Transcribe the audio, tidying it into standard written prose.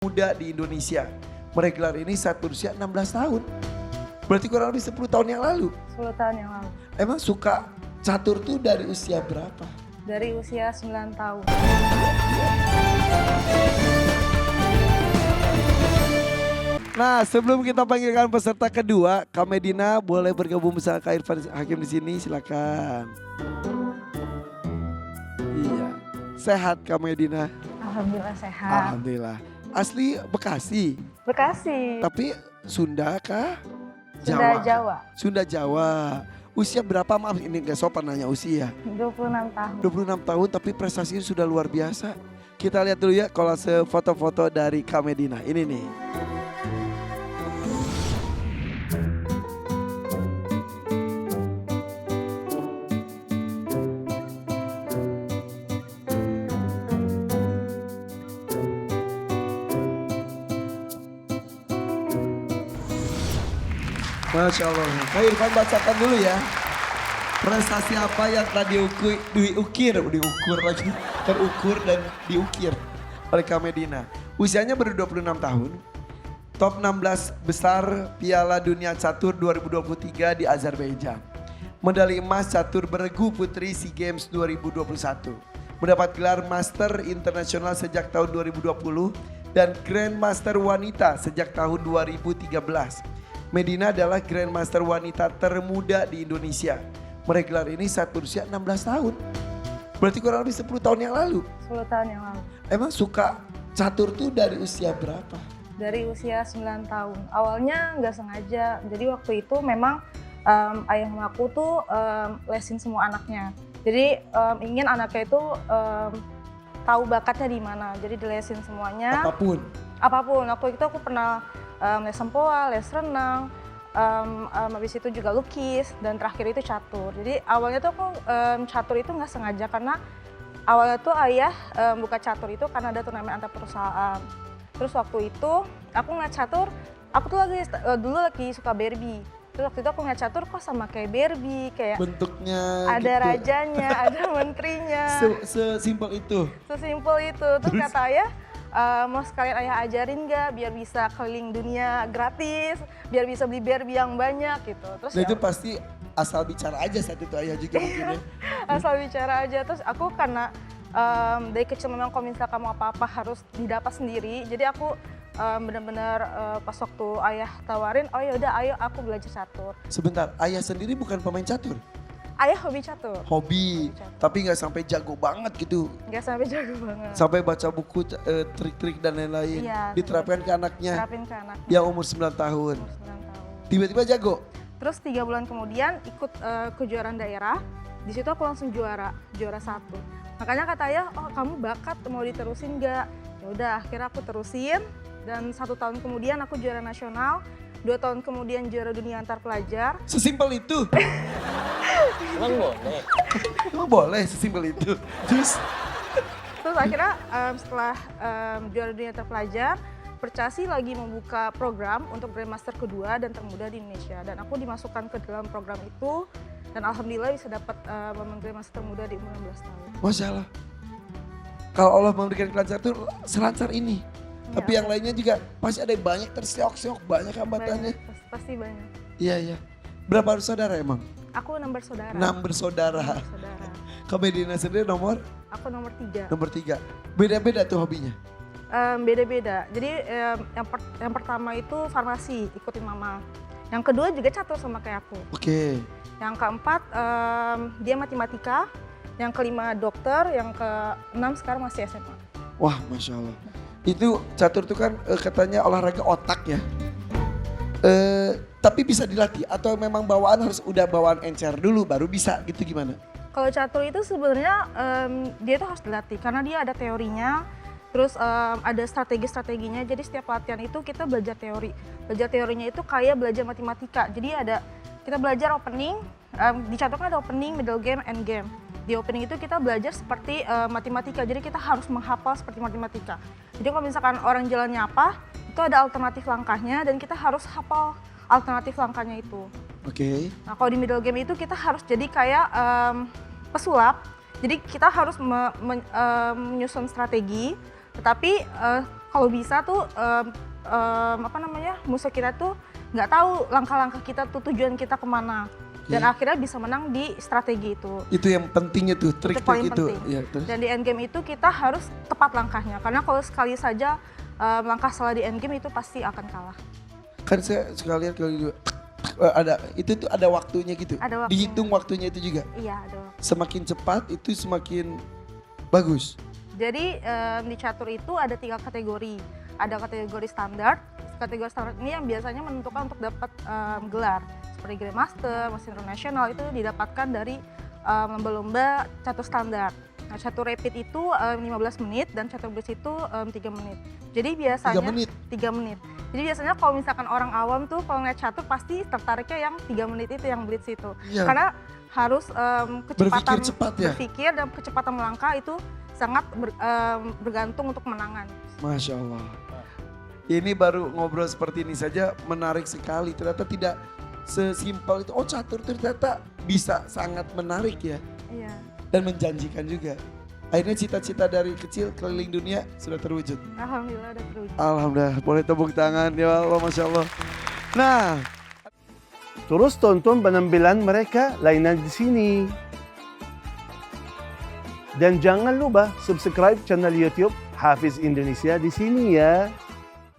muda di Indonesia. Meraih ini saat berusia 16 tahun. Berarti kurang lebih 10 tahun yang lalu. 10 tahun yang lalu. Emang suka catur tuh dari usia berapa? Dari usia 9 tahun. Nah, sebelum kita panggilkan peserta kedua, Kak Medina boleh bergabung bersama Kak Irfan Hakim di sini, silakan. Iya, sehat Kak Medina? Alhamdulillah sehat. Alhamdulillah. Asli Bekasi, Bekasi. tapi Sunda kah? Sunda Jawa. Sunda Jawa. Usia berapa, maaf ini gak sopan nanya usia. 26 tahun. 26 tahun tapi prestasinya sudah luar biasa. Kita lihat dulu ya kolase foto-foto dari Kak Medina. Ini nih. Masya Allah. Kak Irfan bacakan dulu ya. Prestasi apa yang tadi diukur lagi. Terukur dan diukir oleh Kak Medina. Usianya baru 26 tahun. Top 16 besar Piala Dunia Catur 2023 di Azerbaijan. Medali emas catur beregu putri SEA Games 2021. Mendapat gelar Master Internasional sejak tahun 2020 dan Grandmaster Wanita sejak tahun 2013. Medina adalah Grandmaster wanita termuda di Indonesia. Meraih gelar ini saat berusia 16 tahun. Berarti kurang lebih 10 tahun yang lalu. 10 tahun yang lalu. Emang suka catur tuh dari usia berapa? Dari usia 9 tahun. Awalnya nggak sengaja. Jadi waktu itu memang ayah aku tuh lesin semua anaknya. Jadi ingin anaknya itu tahu bakatnya di mana. Jadi dilesin semuanya. Apapun. Apapun. Waktu itu aku pernah les sempoa, les renang, habis itu juga lukis, dan terakhir itu catur. Jadi awalnya tuh aku catur itu nggak sengaja karena awalnya tuh ayah buka catur itu karena ada turnamen antar perusahaan. Terus waktu itu aku ngeliat catur, aku tuh dulu lagi suka Barbie. Terus waktu itu aku ngeliat catur kok sama kayak Barbie, kayak bentuknya ada gitu. rajanya, ada menterinya. Sesimpel itu. Sesimpel itu. Terus kata ayah, mau sekalian ayah ajarin nggak biar bisa keliling dunia gratis, biar bisa beli Barbie yang banyak gitu. Terus Nah ya, itu pasti asal bicara aja saat itu ayah juga mungkin ya. asal bicara aja. Terus aku karena dari kecil memang kalau misalnya kamu apa-apa harus didapat sendiri. Jadi aku benar-benar pas waktu ayah tawarin, oh yaudah ayo aku belajar catur. Sebentar, ayah sendiri bukan pemain catur? Ayah hobi catur. Hobi, tapi nggak sampai jago banget gitu. Nggak sampai jago banget. Sampai baca buku trik-trik dan lain-lain. Iya, diterapkan ke anaknya terapin ke anaknya. yang umur 9 tahun. Umur 9 tahun. Tiba-tiba jago. Terus 3 bulan kemudian ikut kejuaraan daerah. Di situ aku langsung juara 1. Makanya kata ayah, oh kamu bakat mau diterusin nggak? Ya udah, akhirnya aku terusin. Dan 1 tahun kemudian aku juara nasional. 2 tahun kemudian juara dunia antar pelajar. Sesimpel itu. Emang boleh? Emang boleh sesimpel itu. Terus akhirnya setelah juara dunia antar pelajar, Percasi lagi membuka program untuk Grandmaster kedua dan termuda di Indonesia. Dan aku dimasukkan ke dalam program itu. Dan alhamdulillah bisa dapat momen Grandmaster termuda di umur 16 tahun. Masya Allah. Kalau Allah memberikan kelancaran itu selancar ini. Tapi yang lainnya juga pasti ada yang banyak terseok-seok, banyak hambatannya. Banyak, pasti banyak. Iya, iya. Berapa bersaudara emang? Aku 6 bersaudara. 6 bersaudara. Kak Medina sendiri nomor? Aku nomor 3. Nomor 3. Beda-beda tuh hobinya? Beda-beda. Jadi yang pertama itu farmasi, ikutin mama. Yang kedua juga catur sama kayak aku. Oke. Yang keempat dia matematika. Yang kelima dokter. Yang keenam sekarang masih SMA. Wah, Masya Allah. Itu catur tuh kan katanya olahraga otak ya. Tapi bisa dilatih atau memang bawaan harus udah bawaan encer dulu baru bisa gitu gimana? Kalau catur itu sebenarnya dia itu harus dilatih karena dia ada teorinya, terus ada strategi-strateginya. Jadi setiap latihan itu kita belajar teori. Belajar teorinya itu kayak belajar matematika. Jadi kita belajar opening, di catur kan ada opening, middle game, end game. Di opening itu kita belajar seperti matematika, jadi kita harus menghafal seperti matematika. Jadi kalau misalkan orang jalannya apa, itu ada alternatif langkahnya dan kita harus hafal alternatif langkahnya itu. Oke. Nah kalau di middle game itu kita harus jadi kayak pesulap, jadi kita harus menyusun strategi, tetapi kalau bisa tuh musuh kita tuh nggak tahu langkah-langkah kita tuh tujuan kita kemana. Dan akhirnya bisa menang di strategi itu. Itu yang pentingnya tuh, Itu paling trik-trik itu. penting. Ya, terus? Dan di endgame itu kita harus tepat langkahnya. Karena kalau sekali saja langkah salah di endgame itu pasti akan kalah. Kan saya suka lihat kalau gitu, itu tuh ada waktunya gitu. Ada waktunya. Dihitung waktunya itu juga. Iya, ada. Semakin cepat itu semakin bagus. Jadi di catur itu ada 3 kategori. Ada kategori standar. Kategori standar ini yang biasanya menentukan untuk dapat gelar. Seperti Grandmaster, Master Internasional itu didapatkan dari lomba-lomba catur standar. Nah, catur rapid itu 15 menit dan catur blitz itu 3 menit. Jadi biasanya 3 menit? 3 menit. Jadi biasanya kalau misalkan orang awam tuh kalau ngeliat catur pasti tertariknya yang 3 menit itu, yang blitz itu. Iya. Karena harus kecepatan Berpikir cepat ya? berpikir dan kecepatan melangkah itu sangat bergantung untuk kemenangan. Masya Allah. Ini baru ngobrol seperti ini saja menarik sekali. Ternyata tidak sesimpel itu. Oh, catur ternyata bisa sangat menarik ya. Iya. Dan menjanjikan juga. Akhirnya cita-cita dari kecil keliling dunia sudah terwujud. Alhamdulillah udah terwujud. Alhamdulillah, boleh tepuk tangan ya Allah, Masya Allah. Nah, Terus tonton penampilan mereka lainnya di sini. Dan jangan lupa subscribe channel YouTube Hafiz Indonesia di sini ya.